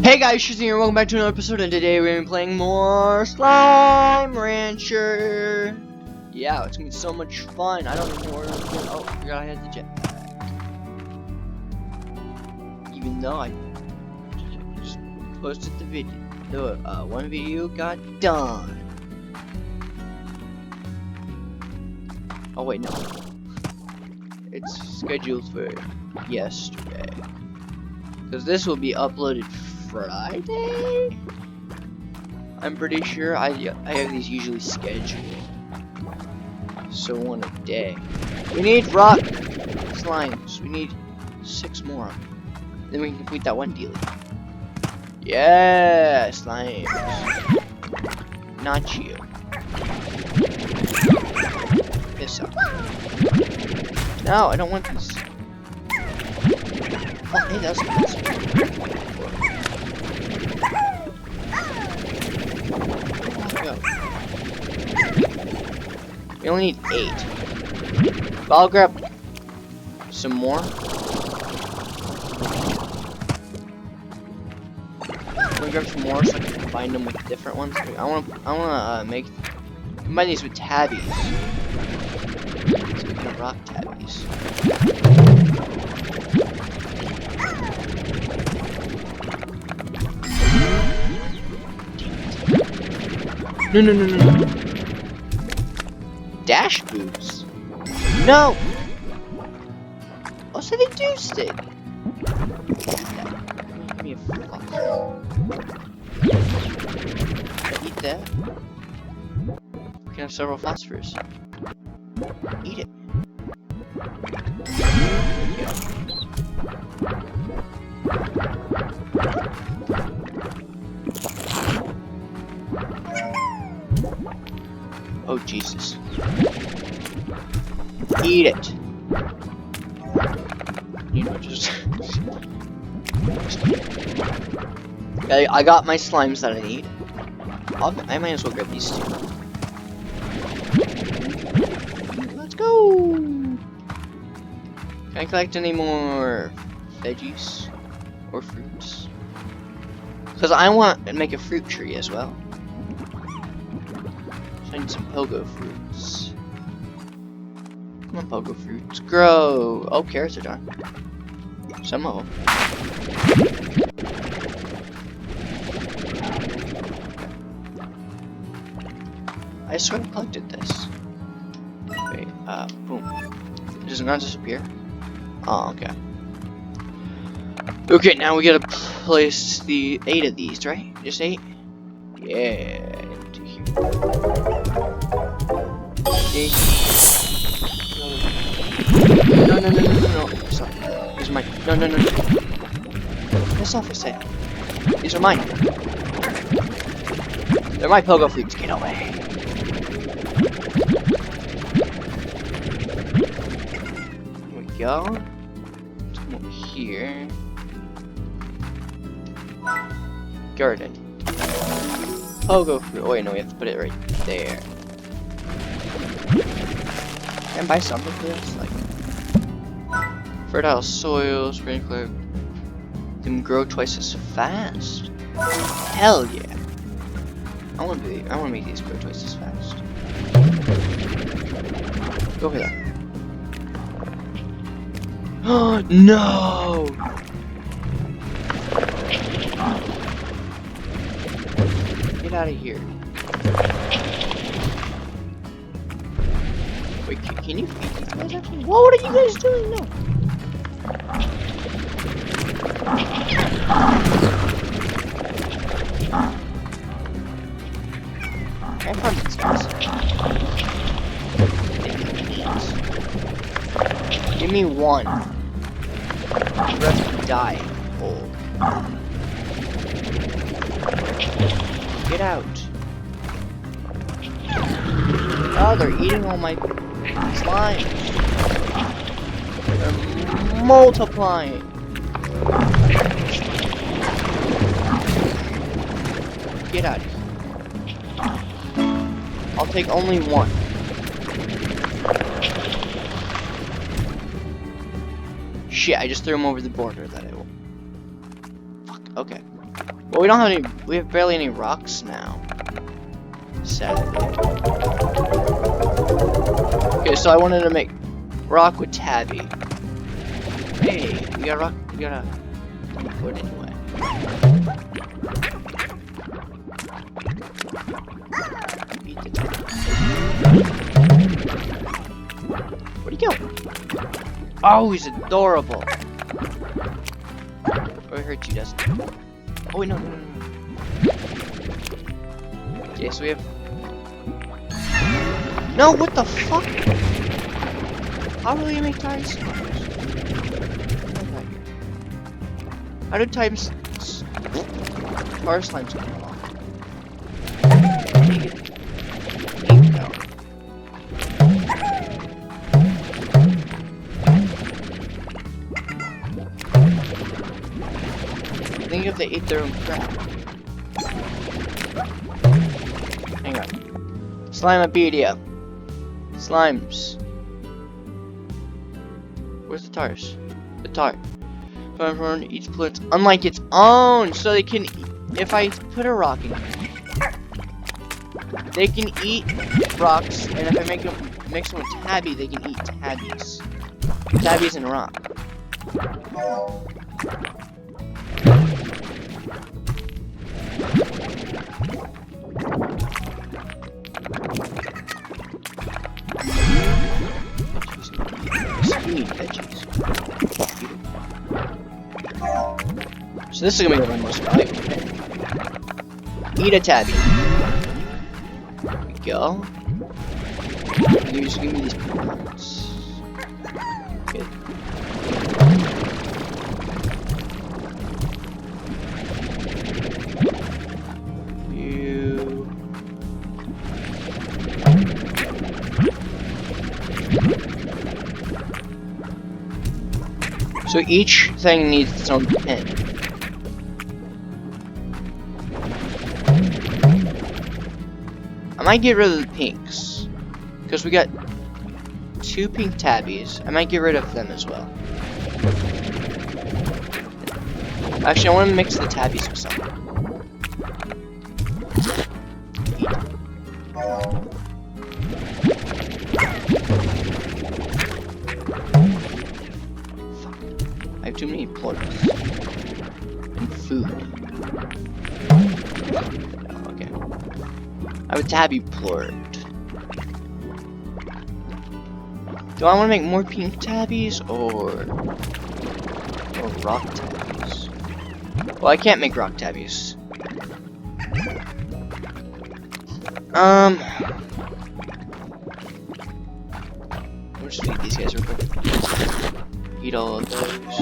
Hey guys, Shizzy here, welcome back to another episode, and today we're going to be playing more Slime Rancher. Yeah, it's going to be so much fun. I don't even know where I'm going. Oh, I forgot I had the jetpack. Even though I just posted the video. One video got done. Oh wait, no. It's scheduled for yesterday. Because this will be uploaded Friday? I'm pretty sure. I have these usually scheduled. So one a day. We need rock slimes. We need 6 more. Then we can complete that one deal. Yeah, slimes. Not you. This up. No, I don't want this. Oh, hey, that's nice. We only need 8. But I'll grab some more. I'm gonna grab some more so I can combine them with different ones. I wanna combine these with tabbies. So we can rock tabbies. No. Dash boots? No! Oh, so they do stick. Give me a flop. Eat that. We can have several phosphors. Eat it. Oh, Jesus. Eat it. You know, just... Okay, I got my slimes that I need. I might as well grab these 2. Let's go! Can I collect any more veggies? Or fruits? Because I want to make a fruit tree as well. I need some pogo fruits. Come on, pogo fruits. Grow! Oh, carrots are done. Some of them. I swear I collected this. Wait, boom. Does it not disappear? Oh, okay. Okay, now we gotta place the 8 of these, right? Just 8? Yeah. No. Stop. These are mine. No. Piss off, I said. These are mine. They're my pogo fruits. Get away. Here we go. Let's come over here. Garden. Pogo fruit. Oh, wait, no, we have to put it right there. Can I buy something for this? Like fertile soil, sprinkler. Can grow twice as fast. Hell yeah! I want to make these grow twice as fast. Go over there. Oh no! Get out of here. Wait, can you feed these guys actually? What are you guys doing? No. Can I farm these guys? Give me 1. The rest will die. Old. Get out. Oh, they're eating all my slime. They're multiplying. Get out of here. I'll take only 1. Shit, I just threw him over the border that I will. Fuck, okay. Well, we don't have any. We have barely any rocks now. Sadly. Okay, so I wanted to make rock with tabby. Hey, we got rock. We got a wood anyway. Beat the tabby. Where'd he go? Oh, he's adorable. Oh, it hurt you, doesn't it? Oh wait, no. Okay, so we have. No, what the fuck? How do you make tire slimes? How do tire slimes come along? I think if they ate their own crap. Hang on. Slimepedia. Slimes. Where's the tars? The tar. Farm eats plants unlike its own, so they can. If I put a rock in here, they can eat rocks, and if I mix them with tabby, they can eat tabbies. Tabbies and rock. So this is gonna be the most valuable thing. Eat a tabby. There we go. You just give me these plants. Okay. So each thing needs its own pin. I might get rid of the pinks, because we got 2 pink tabbies. I might get rid of them as well. Actually, I want to mix the tabbies with something. I have too many plants and food. Okay. I have a tabby plort. Do I want to make more pink tabbies or rock tabbies? Well, I can't make rock tabbies. We'll just feed these guys real quick. Eat all of those.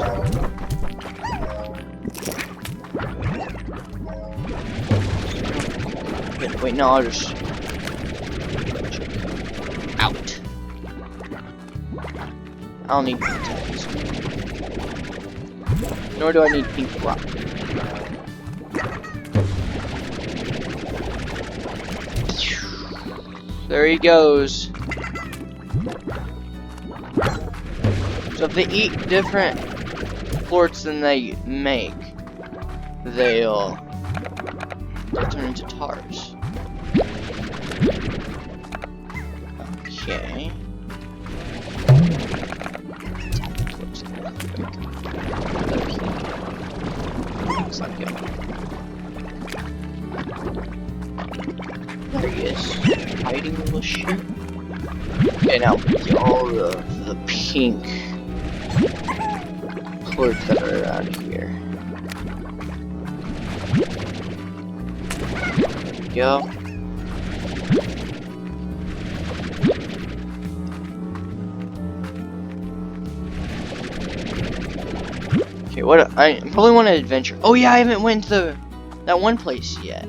Wait, no, I'll just... Out. I don't need pink tabbies. Nor do I need pink rock. There he goes. So if they eat different plorts than they make, they'll turn into tars. Okay. Looks like it. There he is. Hiding little shit. Okay, now all the pink plorts that are around here. There we go. Okay, what I probably want to adventure. Oh yeah, I haven't went to that one place yet.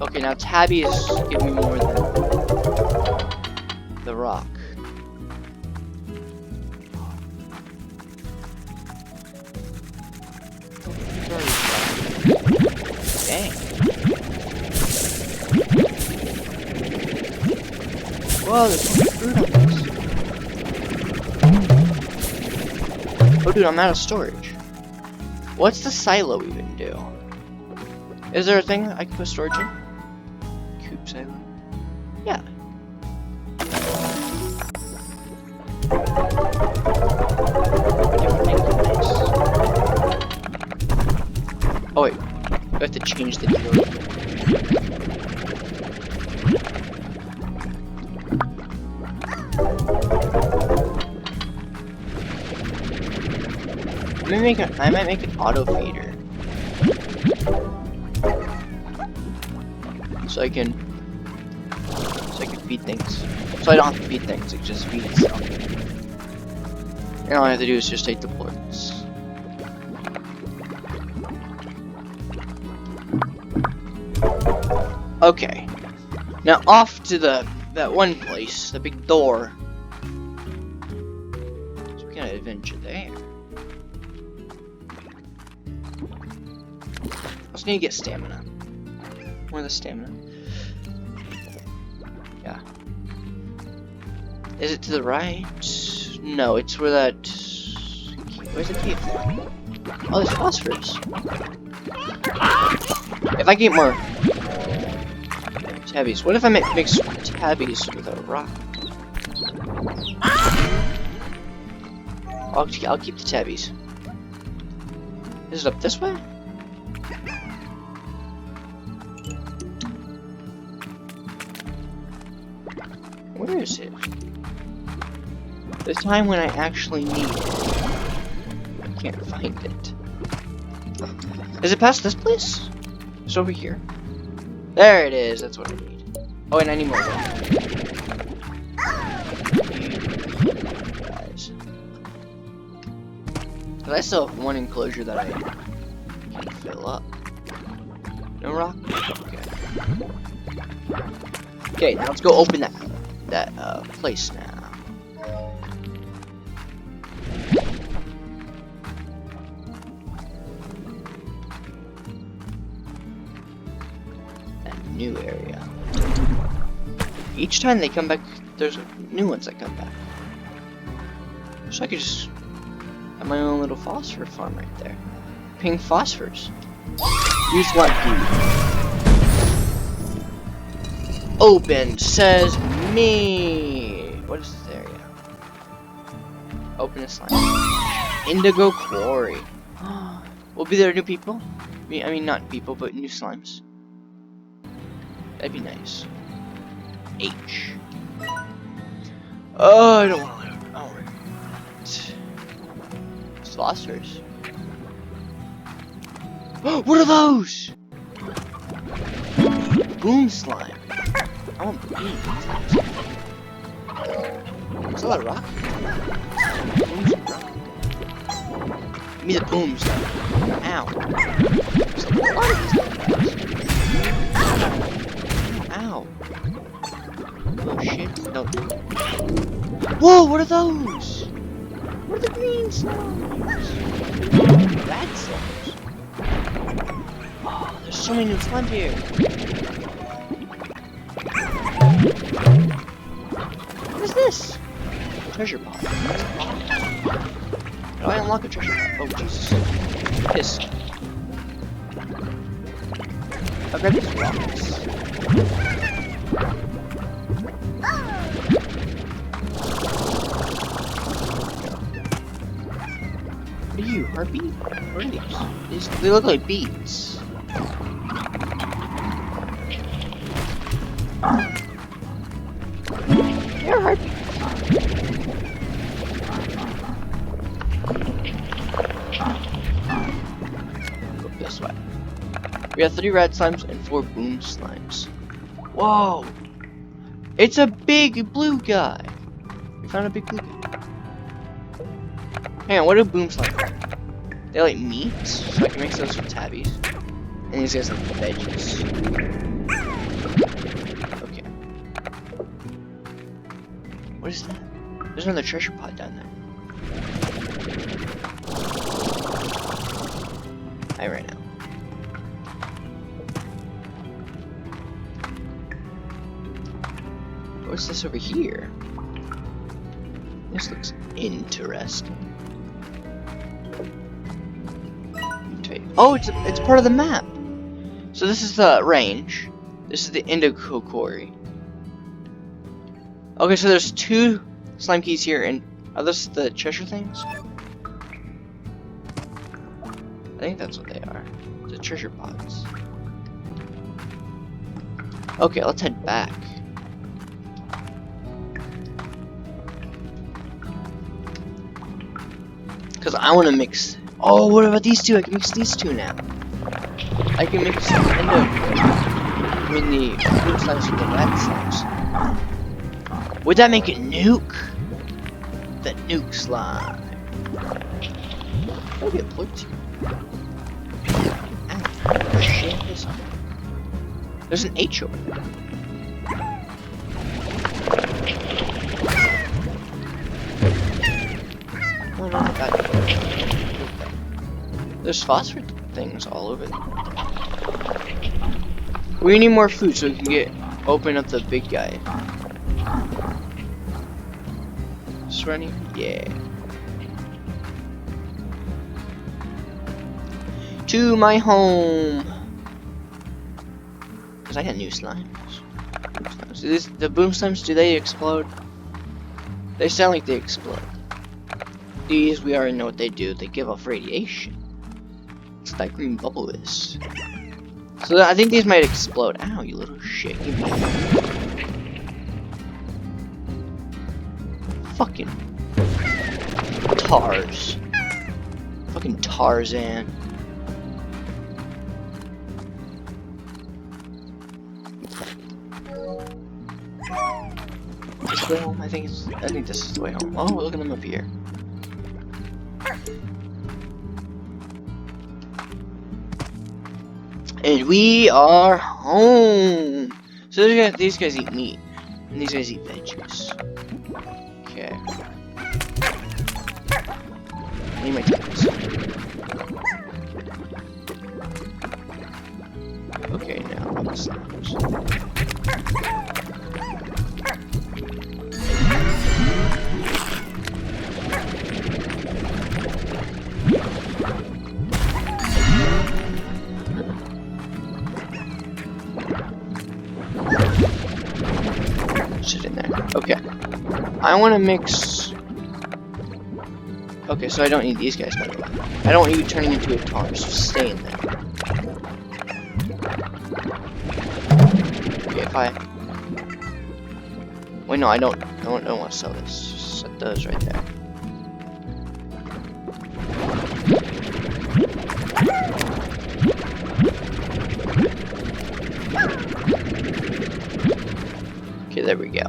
Okay, now tabbies give me more than the rock. Dang. Whoa, there's so much fruit on this. Oh, dude, I'm out of storage. What's the silo even do? Is there a thing I can put storage in? Cube silo? Yeah. Oh wait, we have to change the deal. I might make an auto feeder. So I can feed things. So I don't have to feed things, it just feeds itself. And all I have to do is just take the ports. Okay. Now off to that one place, the big door. So we can adventure there. I just need to get stamina. More of the stamina. Yeah. Is it to the right? No, it's where that... Where's the cave? Oh, there's phosphorus. If I get more tabbies, what if I mix tabbies with a rock? I'll keep the tabbies. Is it up this way? Where is it? The time when I actually need it. I can't find it. Is it past this place? It's over here. There it is, that's what I need. Oh, and I need more. Guys. Cause I still have one enclosure that I can fill up. No rock? Okay. Okay, now let's go open that place now. New area. Each time they come back, there's new ones that come back. So I could just have my own little phosphor farm right there. Pink phosphors. Use what key? Open says me. What is this area? Open a slime. Indigo Quarry. Will be there new people? I mean not people, but new slimes. That'd be nice. H. Oh, I don't want to. Oh, it's phosphorus. Oh, what are those? Boom slime. I want beans. Is that a rock? Boom's a rock. Give me the boom slime. Ow. There's a lot of these. Ow. Oh shit. No. Whoa, what are those? What are the green slimes? Red slimes. Oh, there's so many new slimes here. What is this? Treasure pot. How do I unlock a treasure pot? Oh, Jesus. Pissed. I'll grab these rocks. What are you, harpy? What are these? They look like beads. They're harpy. Go this way. We have 3 red slimes and 4 boom slimes. Whoa! It's a big blue guy. We found a big blue guy. Hang on, what do boom slimes like? They like meat, so I can mix those with tabbies. And these guys like veggies. Okay. What is that? There's another treasure pot down there. I ran out. What's this over here? This looks interesting. Oh, it's part of the map. So this is the range. This is the Indigo Quarry. Okay, so there's 2 slime keys here, and are those the treasure things? I think that's what they are. The treasure pods. Okay, let's head back. Because I want to mix... Oh, what about these 2? I can mix these 2 now. I can mix the blue slimes with the red slimes. Would that make it nuke? The nuke slime. Oh, get put. There's an H over there. Oh, no, that. There's phosphor things all over there. We need more food so we can open up the big guy. Just running? Yeah. To my home. Because I got new slimes. The boom slimes, do they explode? They sound like they explode. These, we already know what they do. They give off radiation. It's that green bubble is. So I think these might explode. Ow, you little shit. Fucking Tars. Fucking Tarzan. This way home? I think this is the way home. Oh, look at them up here. And we are home. So these guys eat meat, and these guys eat veggies. Okay. I need my tacos. Okay, now I'm slimes. Sit in there. Okay. I want to mix. Okay, so I don't need these guys, by the way. I don't want you turning into a tar, so stay in there. Okay, if I... Wait, no, I don't want to sell this. Just set those right there. Okay, there we go.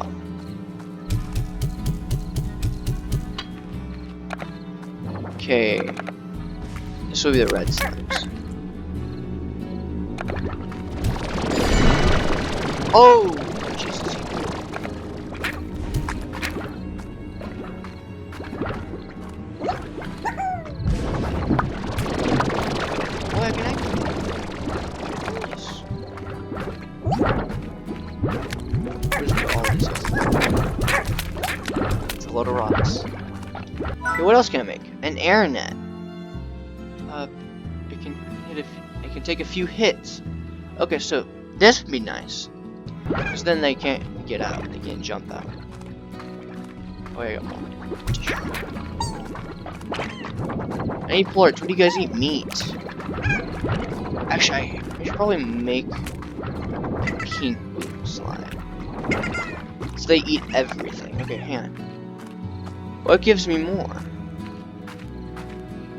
Okay, this will be the red slimes. Oh, Jesus! Oh, I can actually. Yes. Where's all these guys? It's a load of rocks. Okay, what else can I make? An air net. It can take a few hits. Okay, so this would be nice. Because then they can't get out. They can't jump out. Oh, I got more. I need plorts. What do you guys eat? Meat. Actually, I should probably make pink slime. So they eat everything. Okay, hang on. What gives me more?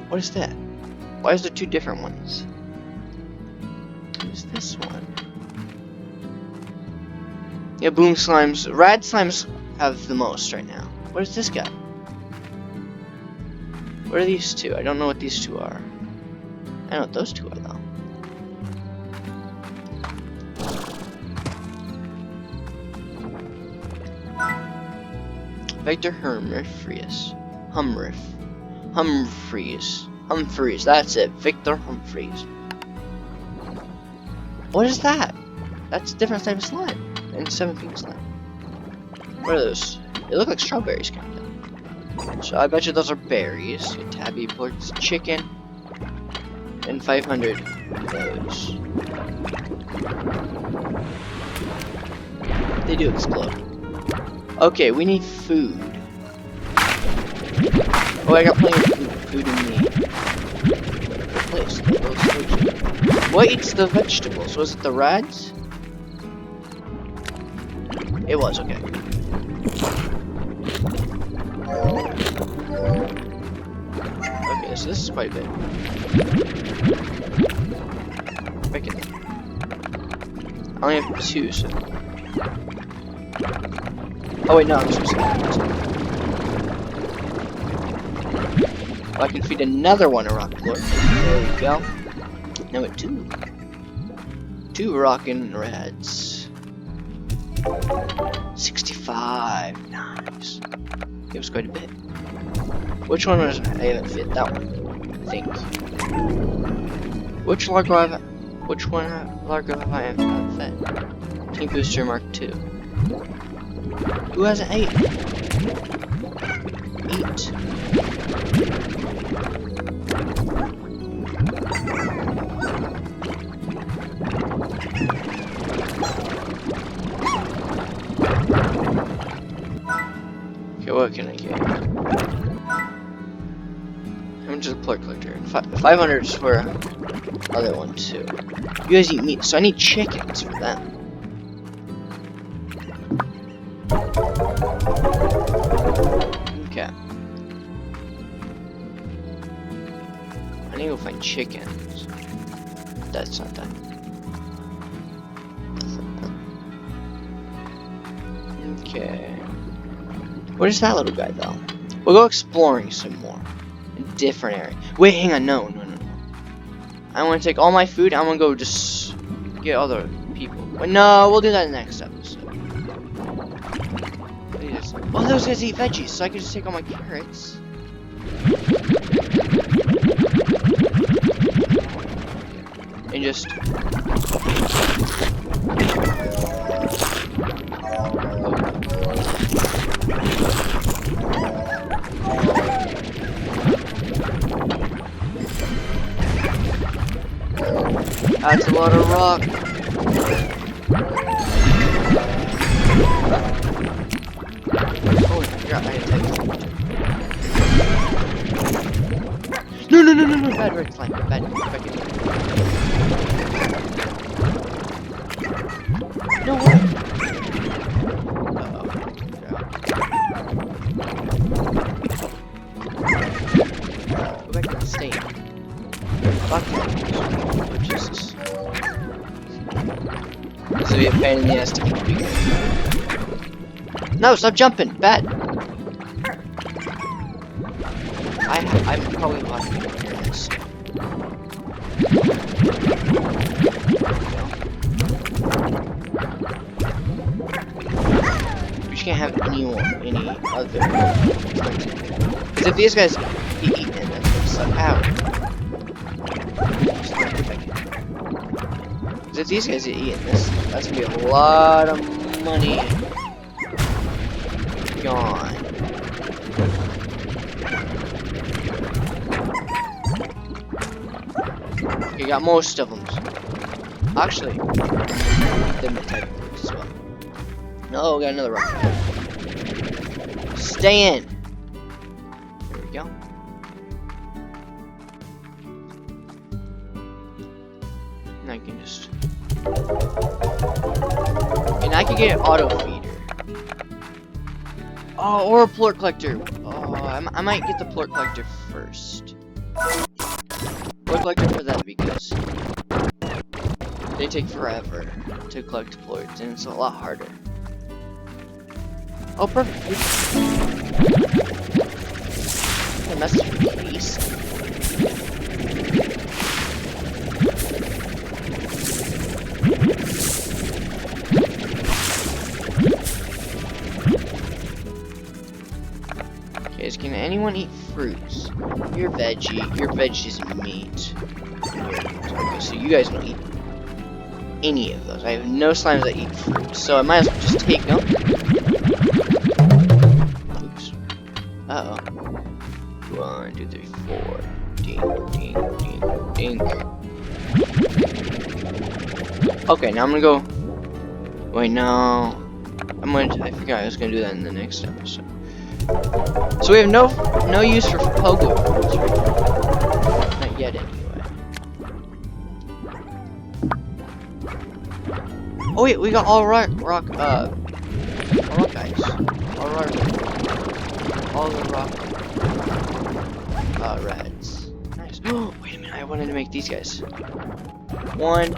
What is that? Why is there 2 different ones? What is this one? Yeah, boom slimes. Rad slimes have the most right now. What is this guy? What are these 2? I don't know what these 2 are. I know what those 2 are though. Victor Humphreys. Humphreys, that's it. Victor Humphreys. What is that? That's a different type of slime. And 7 pink slime. What are those? They look like strawberries, kind of. So I bet you those are berries. Tabby ports, chicken. and 500 of those. They do explode. Okay, we need food. Oh, I got plenty of food in me. Place. What eats the vegetables? Was it the rats? It was, okay. Okay, so this is quite big. I only have 2, so... Oh wait, no, I'm supposed to... I can feed another one a rock floor. There we go. Now at 2. 2 rockin' reds. 65. Nice. Gives quite a bit. Which one was... I haven't fit that one. I think. Which Largo have... Which one Largo have I haven't fed? Team Booster Mark 2. Who has an 8? Eat. Okay, what can I get? I'm just a plug collector. 500 is for other one too. You guys eat meat, so I need chickens for them. Okay. I need to go find chickens. That's not that. Okay. What is that little guy though? We'll go exploring some more. In different area. Wait, hang on, no. I want to take all my food, I'm gonna go just get other people. Wait, no, we'll do that in the next episode. Oh, those guys eat veggies, so I can just take all my carrots. And just... That's a lot of rock. Oh, God, I attacked. No, bad red slime, bad. No way. Go back to the state. Fuck you. Oh, Jesus. This will be a pain in the ass to keep doing. No, stop jumping! Bad! I'm probably watching you hear this. We just can't have any other. Because if these guys eat it, that's gonna suck out. Because if these guys are eating this, that's gonna be a lot of money gone. Okay, got most of them. Actually, them attack as well. No, we got another rock. Stay in. There we go. I can just... And I can get an auto feeder. Oh, or a plort collector. Oh, I might get the plort collector first. Plort collector for that because they take forever to collect plorts and it's a lot harder. Oh, perfect. A message from peace. Can anyone eat fruits? You're veggies and meat. Okay, so you guys don't eat any of those. I have no slimes that eat fruits, so I might as well just take them. Oops. Uh-oh. 1, 2, 3, 4. Dink. Okay, now I'm gonna go. Wait, no. I forgot I was gonna do that in the next episode. So we have no use for pogo cards right now. Not yet, anyway. Oh wait, we got all rock guys. All the rock reds. Nice. Oh, wait a minute, I wanted to make these guys. 1,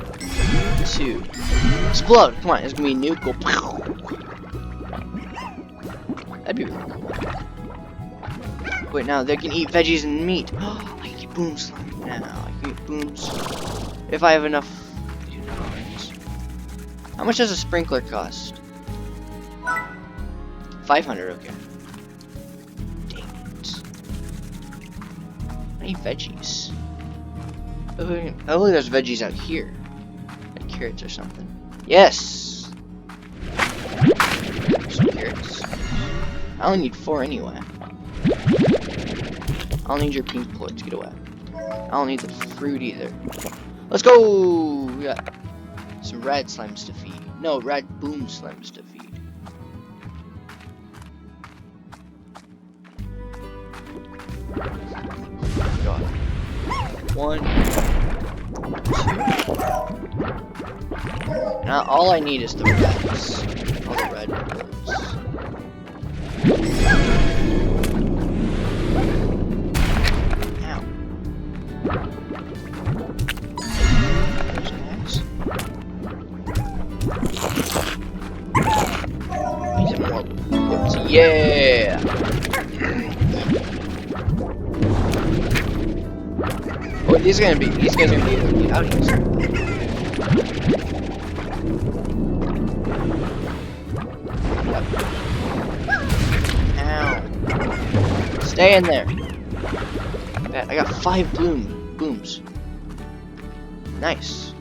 2. Explode! Come on, it's gonna be a nuke. Go. That'd be really cool. Wait, now they can eat veggies and meat. I can get boom slime now. I can get booms. If I have enough. How much does a sprinkler cost? 500, okay. Dang it. I need veggies. Oh, there's veggies out here. Like carrots or something. Yes! Some carrots. I only need 4 anyway. I don't need your pink ploy to get away. I don't need the fruit either. Let's go! We got some red slimes to feed. No, red boom slimes to feed. God. 1, 2. Now all I need is the reds. All the red ones. Yeah! Oh, these guys are gonna be able to get out of here. Ow. Stay in there. I got 5 booms. Nice.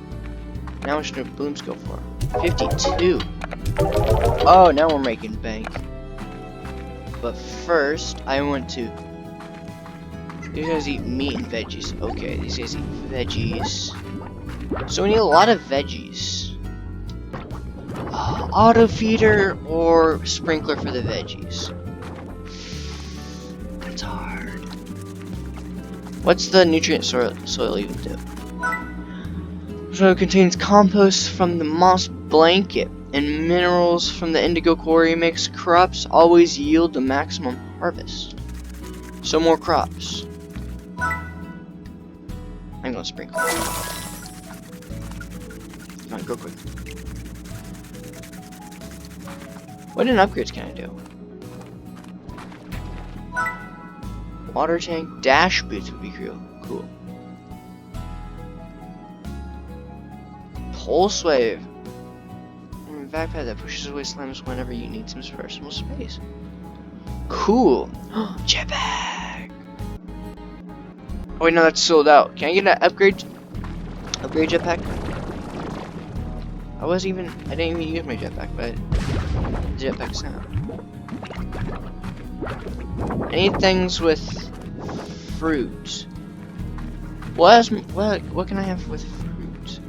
Now how much do blooms go for? 52. Oh, now we're making bank. But first, I want to. These guys eat meat and veggies. Okay, these guys eat veggies. So we need a lot of veggies. Auto feeder or sprinkler for the veggies. That's hard. What's the nutrient soil even do? So it contains compost from the moss blanket and minerals from the Indigo Quarry makes crops always yield the maximum harvest. So more crops. I'm gonna sprinkle. Come on, go quick. What upgrades can I do? Water tank, dash boots would be cool. Pulse wave. Backpack that pushes away slimes whenever you need some personal space. Cool. Jetpack. Oh wait, no, that's sold out. Can I get an upgrade jetpack? I didn't even use my jetpack, but the jetpack's out. I need things with fruit. What can I have with fruit?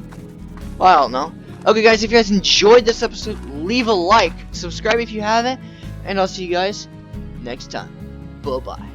Well, I don't know. Okay guys, if you guys enjoyed this episode, leave a like, subscribe if you haven't, and I'll see you guys next time. Bye bye.